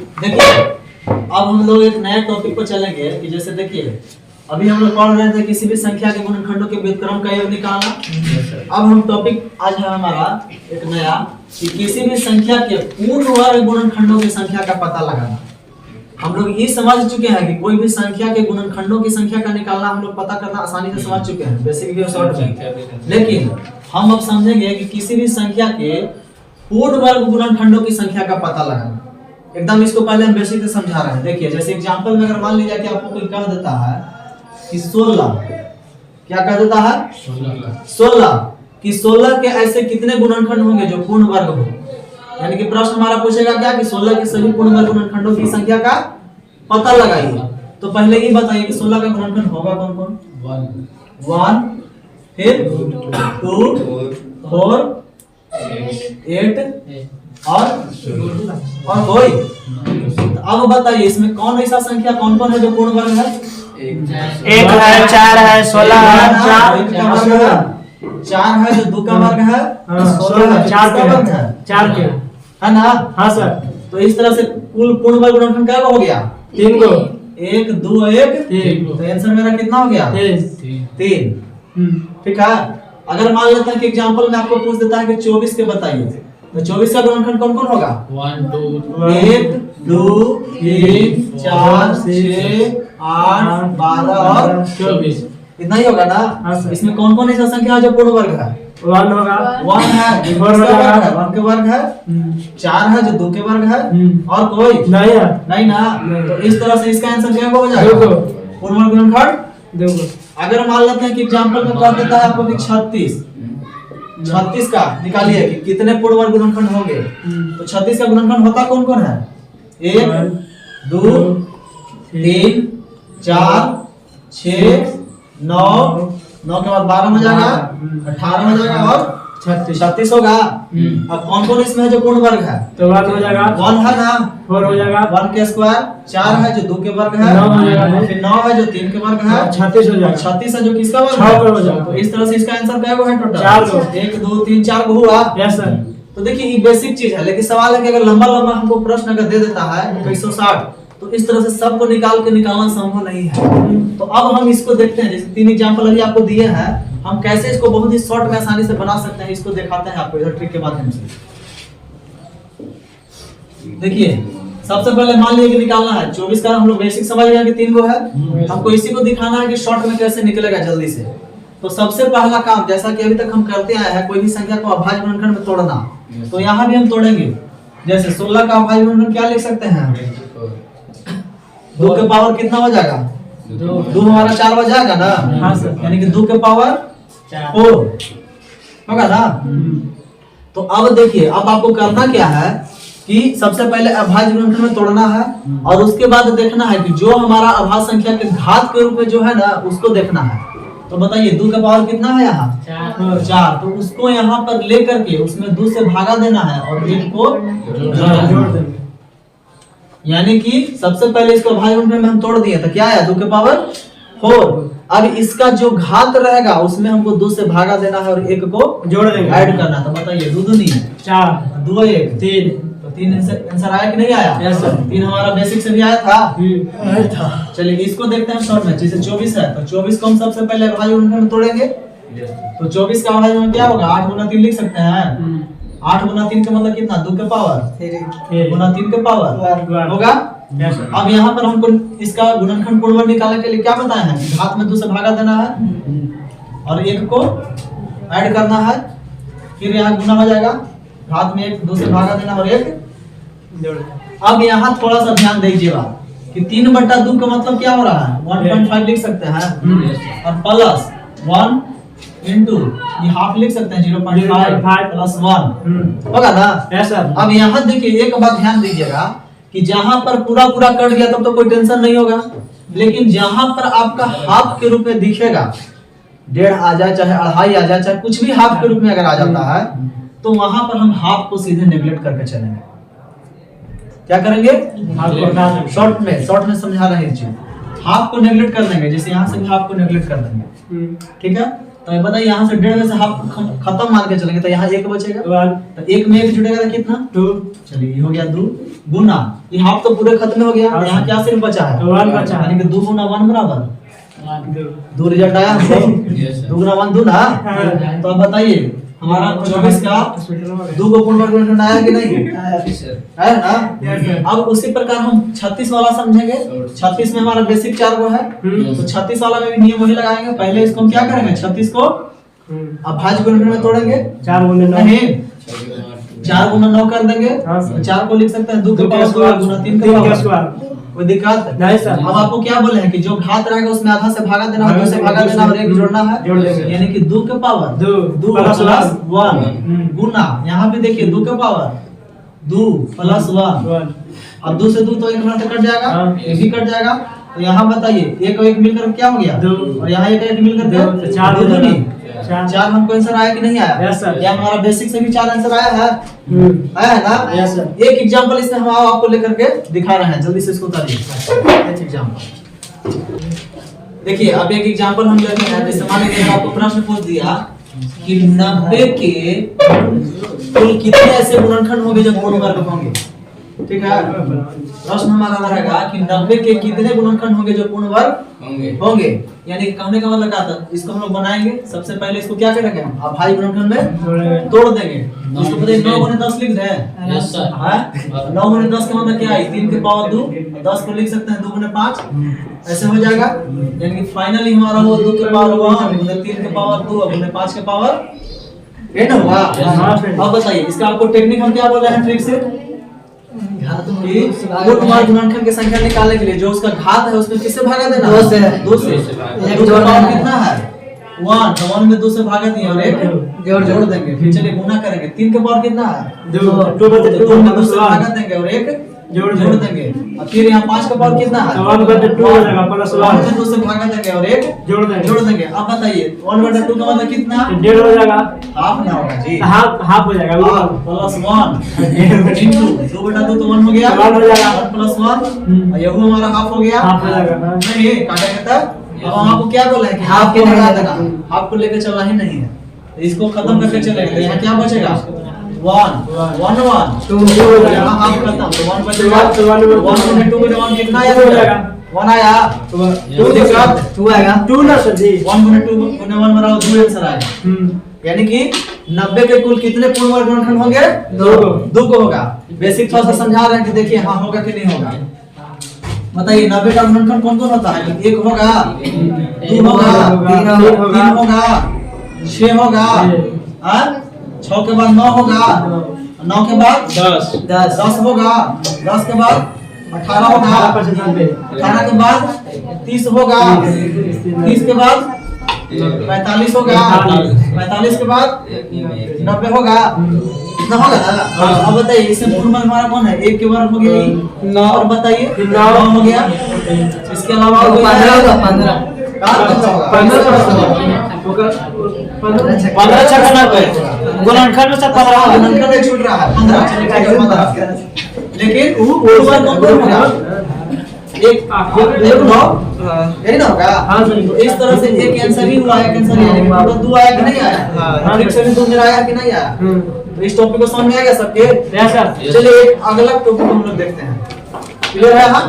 देखिए अब हम लोग एक नया टॉपिक पर चलेंगे कि जैसे देखिए अभी हम लोग पढ़ रहे थे किसी भी संख्या के गुणनखंडों के व्युत्क्रम का योग निकालना। अब हम टॉपिक आज है हमारा एक नया कि किसी भी संख्या के पूर्ण वर्ग गुणनखंडों की संख्या का पता लगाना। हम लोग ये समझ चुके हैं कि कोई भी संख्या के गुणनखंडों की संख्या का निकालना हम लोग पता करना आसानी से समझ चुके हैं बेसिक और शॉर्ट में। लेकिन हम अब समझेंगे कि किसी भी संख्या के पूर्ण वर्ग गुणनखंडों की संख्या का पता लगाना। एकदम इसको पहले हम बेसिक से समझा रहे हैं। देखिए जैसे एग्जांपल में अगर मान लीजिए कि आपको कोई कह देता है कि 16, क्या कह देता है 16 कि 16 के ऐसे कितने गुणनखंड होंगे जो पूर्ण वर्ग हो। यानी कि प्रश्न हमारा पूछेगा क्या कि 16 के सभी पूर्ण वर्ग गुणनखंडों की संख्या का पता लगाइए। तो पहले ये बताइए कि 16 का गुणनखंड होगा कौन कौन? 1 फिर 2 4 8 और कोई। तो अब बताइए इसमें कौन ऐसा संख्या कौन कौन है जो पूर्ण वर्ग है? 1 है 4 है 16 है 4 है जो 2 का वर्ग है, 16 है 4 का वर्ग है 4 के है ना। हाँ सर। तो इस तरह से कुल पूर्ण वर्ग गुणनखंड क्या हो गया? 3 को 1 2 1 3। तो आंसर मेरा कितना हो गया? 3। ठीक है। अगर मान लेते हैं कि एग्जांपल में आपको पूछ देता है कि 24 के बताइए तो 24 का गुणनखंड कौन कौन होगा? 1 1 2 3 4 6 8 12 और 24 इतना ही होगा ना। हाँ सर। इसमें कौन कौन ऐसा संख्या है जो पूर्ण वर्ग है? 1 होगा 1 है जो और किसका होगा? वर्ग है? 1 के वर्ग है। 4 है जो 2 के वर्ग है और कोई नहीं है नहीं ना। तो इस तरह से इसका आंसर क्या हो जाएगा? देखो पूर्ण वर्ग गुणनखंड। देखो अगर मान लेते हैं कि एग्जांपल में कह देता है आपको कि 36 का निकालिए कि कितने पूर्ण वर्ग गुणनखंड होंगे। तो 36 का गुणनखंड होता कौन कौन है? 1 2 3 4 6 9 के बाद 12 हो जाएगा 18 हो जाएगा और 36 होगा। अब कौन कौन इसमें है जो पूर्ण वर्ग है? तो 1 हो जाएगा 1 है ना, 4 हो जाएगा 1 के स्क्वायर, 4 है जो 2 के वर्ग है, 9 हो जाएगा, फिर 9 है जो 3 के वर्ग है, 36 हो जाएगा 36 है जो किसका वर्ग 6 है? हो जाएगा। तो इस तरह से इसका आंसर क्या है टोटल? 4 को 1 2 3 4 को हुआ। Yes sir. तो देखिए ये बेसिक चीज है। लेकिन सवाल है कि अगर लंबा लंबा हमको प्रश्न अगर दे देता है 160 तो इस तरह से सबको निकालना संभव नहीं है। तो अब हम इसको देखते हैं। जैसे 3 एग्जांपल अभी आपको दिए हैं, हम कैसे इसको बहुत ही शॉर्ट में आसानी से बना सकते हैं इसको दिखाते हैं आपको इधर ट्रिक के माध्यम से। देखिए सबसे पहले मान लीजिए कि निकालना है 24 का। हम लोग बेसिक समझ गए कि 3 को है, हमको इसी को दिखाना है कि शॉर्ट में कैसे निकलेगा जल्दी से। तो सबसे पहला काम जैसा कि अभी तक हम करते आए हैं, कोई भी संख्या को अभाज्य गुणनखंड में तोड़ना। तो यहाँ भी हम तोड़ेंगे। जैसे 16 का अभाज्य गुणनखंड क्या लिख सकते हैं? 2 के पावर कितना हो जाएगा? 2 हमारा 4 हो जाएगा ना। हाँ सर। यानी कि 2 के पावर 4 होगा ना। तो अब देखिए अब आपको करना क्या है कि सबसे पहले अभाज्य गुणनखंड में तोड़ना है और उसके बाद देखना है कि जो हमारा अभाज्य संख्या के घात के रूप में जो है ना उसको देखना है। तो बताइए 2 का पावर कितना है यहाँ? 4। तो उसको यहाँ पर लेकर के उसमें 2 से भागा देना है और 1 को जोड़ देना। यानी कि सबसे पहले इसको अभाज्य गुणनखंड में हम तोड़ दिए तो क्या आया? 2 के पावर 4। अब इसका जो घात रहेगा उसमें हमको 2 से भागा देना है और 1 को जोड़ देंगे ऐड करना। तो बताइए 2 दूनी 4 2 1 3 तो 3 आंसर आया कि नहीं आया? Yes sir. 3 हमारा बेसिक से भी आया था। चलिए इसको देखते हैं शॉर्ट में। जैसे 24 है तो 24 को हम सबसे पहले अभाज्य गुणनखंड में तोड़ेंगे। तो 24 का अभाज्य गुणनखंड क्या होगा? 8 गुना 3 लिख सकते हैं। 8 गुना 3 का मतलब कितना? 2 के पावर 3 गुना 3 के पावर होगा। अब यहाँ पर हमको इसका गुणनखंड पूर्ण वर्ग निकालने के लिए क्या बताया है? घात में 2 से भागा देना है और 1 को ऐड करना है। फिर यहाँ गुना हो जाएगा, घात में 1 2 से भागा देना और 1 जोड़। अब यहाँ थोड़ा सा ध्यान दीजिएगा कि 3/2 का मतलब क्या हो रहा है? 1.5 लिख सकते हैं और प्लस 1 इंटू ये हाफ लिख सकते हैं 0.5 प्लस 1 होगा ना। Yes sir. अब यहाँ देखिए एक बात ध्यान दीजिएगा कि जहां पर पूरा कट गया तब तो कोई टेंशन नहीं होगा। लेकिन जहां पर आपका हाफ के रूप में दिखेगा, 1.5 आ जाए चाहे 2.5 आ जाए चाहे कुछ भी हाफ के रूप में अगर आ जाता है तो वहां पर हम हाफ को सीधे नेगलेक्ट करके चलेंगे। क्या करेंगे? शॉर्ट में समझा रहे हैं चीज। हाफ को नेगलेक्ट कर देंगे। जैसे यहाँ से भी हाफ को नेगलेक्ट कर देंगे। ठीक है। तो ये बताइए यहाँ से 1.5 में से हाफ खत्म मान के चलेंगे तो यहाँ 1 बचेगा। 1 तो 1 में 1 जुड़ेगा तो कितना 2 चलिए ये हो गया 2 गुना ये हाफ तो पूरे खत्म हो गया। यहाँ क्या सिर्फ बचा है 1 बचा है। यानी कि 2 गुना 1 बराबर 2 2 रिजल्ट आया हमको 2 गुना 1 2 ना। तो अब बताइए हमारा 24 का 2 को पूर्ण वर्ग गुणनखंड आया कि नहीं है ना। अब उसी प्रकार हम 36 वाला समझेंगे। 36 में हमारा बेसिक 4 को है तो 36 वाला में भी नियम वही लगाएंगे। पहले इसको हम क्या करेंगे 36 को अभाज्य गुणनखंड में तोड़ेंगे 4 गुना 9 नहीं 4 गुना 9 कर देंगे। हाँ सर। 4 को लिख सकते हैं 2 के दो के पावर स्क्वायर गुना 3 3 के का पावर स्क्वायर कोई दिक्कत नहीं सर। अब आपको क्या बोले हैं कि जो घात रहेगा उसमें आधा से भागा देना और 2 से भागा देना और 1 जोड़ना है जोड़ देंगे। यानी कि 2 के पावर 2 प्लस प्लस 1 गुना यहाँ पे देखिए 2 के पावर 2 प्लस 1 अब 2 से 2 तो 1 घटा कट जाएगा हाँ। ये भी कट जाएगा। तो यहाँ बताइए 1 और 1 मिलकर क्या हो गया 2 और यहाँ 1 और 1 मिलकर दो, तो चार हो जाएगा। 4 हमको आंसर आया कि नहीं आया। Yes sir. या हमारा बेसिक से भी 4 आंसर आया है आया है ना। Yes sir. एक एग्जांपल इसमें हम आपको लेकर के दिखा रहे हैं जल्दी से इसको उतारिए। एक एग्जांपल देखिए अब एक एग्जांपल हम लेते हैं। जैसे मान लीजिए आपको प्रश्न पूछ दिया कि 90 के कुल कितने ऐसे गुणनखंड होंगे जो पूर्ण वर्ग होंगे। ठीक है प्रश्न हमारा रहेगा कि 90 के कितने गुणनखंड होंगे जो पूर्ण वर्ग होंगे। यानी कहने का मतलब क्या था इसको हम लोग बनाएंगे। सबसे पहले इसको क्या करेंगे हम अभाज्य गुणनखंड में तोड़ देंगे। इसको पता है 9 गुने 10 लिख रहे हैं यस सर। 9 गुने 10 का मतलब क्या है 3 के पावर 2 10 को लिख सकते हैं 2 गुने 5 ऐसे हो जाएगा। यानी कि फाइनली हमारा वो 2 के पावर 1 गुने 3 के पावर 2 गुने 5 के पावर 10 हुआ। अब बताइए इसका आपको टेक्निक हम क्या बोल रहे हैं ट्रिक से कि पूर्ण वर्ग गुणनखंड की संख्या निकालने के लिए जो उसका घात है उसमें किससे भागा देना 2 से 2 से 1 का पावर कितना है 1 तो 1 में 2 से भागा दिए और 1 जोड़ देंगे। फिर चलिए गुना करेंगे 3 के पावर कितना है 2 2 में 2 से भागा देंगे और 1 जोड़ देंगे। और फिर यहाँ 5 का पावर कितना है 1/2 हो जाएगा प्लस 1 में 2 से भागा देंगे और 1 जोड़ देंगे। अब बताइए 1/2 का मतलब कितना 1.5 हो जाएगा हाफ ना होगा जी हाफ हो जाएगा प्लस 1 इनटू 2/2 तो 1 हो गया 1 हो जाएगा 1 प्लस 1 और ये हमारा हाफ हो गया हाफ हो जाएगा। नहीं काटेंगे तब अब हम आपको क्या बोला है कि हाफ को हटा देना हाफ को लेकर चलना ही नहीं है। तो इसको खत्म करके चलेंगे तो यहाँ क्या बचेगा 1 1 1 2 हो जाएगा हाफ खत्म तो 1 बचेगा 1 गुने 2 गुने 1 कितना आया 1 आया 2 दिक्कत 2 आएगा 2 ना सर जी 1 गुने 2 गुने 1 बराबर 2 आंसर आएगा। यानी कि 90 के कुल कितने पूर्ण वर्ग गुणनखंड होंगे 2 को होगा। बेसिक थोड़ा सा समझा रहे हैं कि देखिए हाँ होगा कि नहीं होगा। बताइए 90 का गुणनखंड कौन कौन होता है 1 होगा 2 होगा 3 होगा 6 होगा 6 के बाद 9 होगा 9 के बाद 10 होगा 10 के बाद 18 होगा 18 के बाद 30 होगा 30 के बाद 45 होगा 45 के बाद 90 होगा इतना होगा ना। अब बताइए इसमें पूर्ण वर्ग हमारा कौन है 1 के वर्ग हो गया 9 और बताइए 9 हो गया। इसके अलावा 15 छक्का 90 गुणनखंड में से 15 गुणनखंड एक छूट रहा है 15 चलिए 15 लेकिन पूर्ण वर्ग कौन कौन होगा एक 9 यही ना होगा। हाँ सर। तो इस तरह से एक आंसर ही हुआ है आंसर ये लेकिन पूरा 2 आया कि नहीं आया ठीक से भी 2 मेरा आया कि नहीं आया। तो इस टॉपिक को समझ में आ गया सबके यस सर। चलिए एक अगला टॉपिक हम लोग देखते हैं क्लियर है। हाँ